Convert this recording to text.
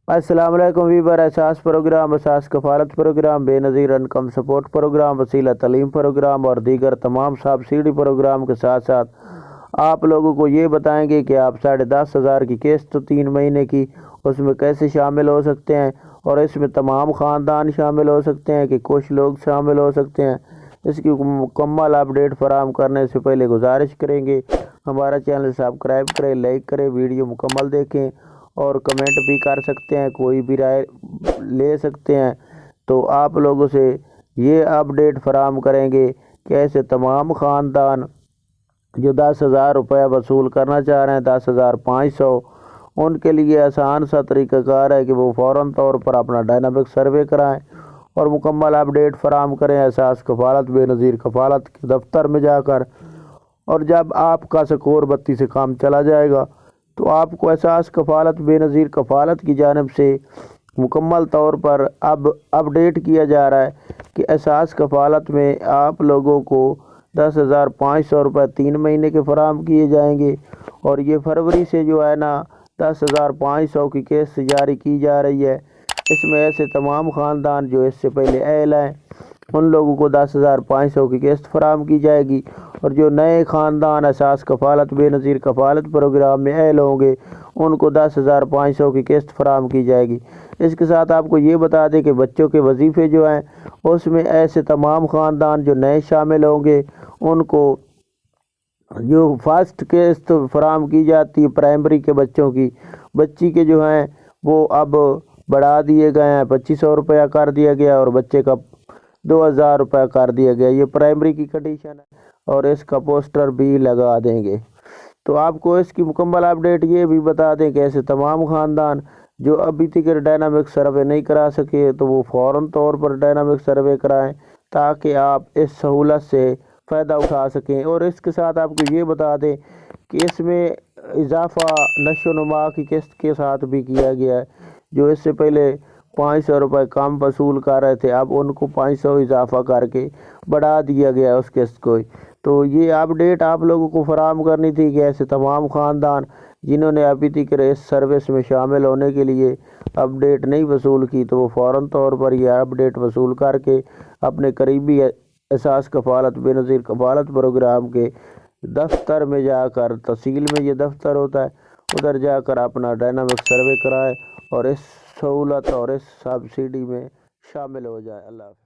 السلام علیکم ویور احساس پروگرام، اساس کفالت پروگرام، بے نظیر انکم سپورٹ پروگرام، وسیلہ تعلیم پروگرام اور دیگر تمام سبسڈی پروگرام کے ساتھ ساتھ آپ لوگوں کو یہ بتائیں گے کہ آپ 10,500 کی قسط 3 مہینے کی اس میں کیسے شامل ہو سکتے ہیں، اور اس میں تمام خاندان شامل ہو سکتے ہیں کہ کچھ لوگ شامل ہو سکتے ہیں۔ اس کی مکمل اپڈیٹ فراہم کرنے سے پہلے گزارش کریں گے ہمارا چینل سبسکرائب کریں، لائک کریں، ویڈیو مکمل دیکھیں اور کمنٹ بھی کر سکتے ہیں، کوئی بھی رائے لے سکتے ہیں۔ تو آپ لوگوں سے یہ اپڈیٹ فراہم کریں گے کہ ایسے تمام خاندان جو 10,000 روپے وصول کرنا چاہ رہے ہیں، 10,500، ان کے لیے آسان سا طریقہ کار ہے کہ وہ فوراً طور پر اپنا ڈائنامک سروے کرائیں اور مکمل اپڈیٹ فراہم کریں احساس کفالت بے نظیر کفالت کے دفتر میں جا کر۔ اور جب آپ کا سکور 32 سے کام چلا جائے گا تو آپ کو احساس کفالت بے نظیر کفالت کی جانب سے مکمل طور پر اب اپڈیٹ کیا جا رہا ہے کہ احساس کفالت میں آپ لوگوں کو 10,500 روپے 3 مہینے کے فراہم کیے جائیں گے، اور یہ فروری سے جو ہے نا 10,500 کی قسط جاری کی جا رہی ہے۔ اس میں ایسے تمام خاندان جو اس سے پہلے اہل ہیں ان لوگوں کو 10,500 کی قسط فراہم کی جائے گی، اور جو نئے خاندان احساس کفالت بے نظیر کفالت پروگرام میں اہل ہوں گے ان کو 10,500 کی قسط فراہم کی جائے گی۔ اس کے ساتھ آپ کو یہ بتا دیں کہ بچوں کے وظیفے جو ہیں اس میں ایسے تمام خاندان جو نئے شامل ہوں گے ان کو جو فرسٹ قسط فراہم کی جاتی ہے پرائمری کے بچوں کی، بچی کے جو ہیں وہ اب بڑھا دیے گئے ہیں، 2,500 روپیہ کر دیا گیا اور بچے کا 2,000 روپے کر دیا گیا۔ یہ پرائمری کی کنڈیشن ہے اور اس کا پوسٹر بھی لگا دیں گے۔ تو آپ کو اس کی مکمل اپڈیٹ یہ بھی بتا دیں کہ ایسے تمام خاندان جو ابھی تک ڈائنامک سروے نہیں کرا سکے تو وہ فوراً طور پر ڈائنامک سروے کرائیں تاکہ آپ اس سہولت سے فائدہ اٹھا سکیں۔ اور اس کے ساتھ آپ کو یہ بتا دیں کہ اس میں اضافہ نشو و نما کی قسط کے ساتھ بھی کیا گیا ہے۔ جو اس سے پہلے 500 روپے کم وصول کر رہے تھے اب ان کو 500 اضافہ کر کے بڑھا دیا گیا اس قسط کو۔ تو یہ اپڈیٹ آپ لوگوں کو فراہم کرنی تھی کہ ایسے تمام خاندان جنہوں نے ابھی تک اس سروس میں شامل ہونے کے لیے اپڈیٹ نہیں وصول کی تو وہ فوراً طور پر یہ اپڈیٹ وصول کر کے اپنے قریبی احساس کفالت بے نظیر کفالت پروگرام کے دفتر میں جا کر، تحصیل میں یہ دفتر ہوتا ہے، ادھر جا کر اپنا ڈائنامک سروے کرائے اور اس سہولت اور اس سبسڈی میں شامل ہو جائے۔ اللہ حافظ۔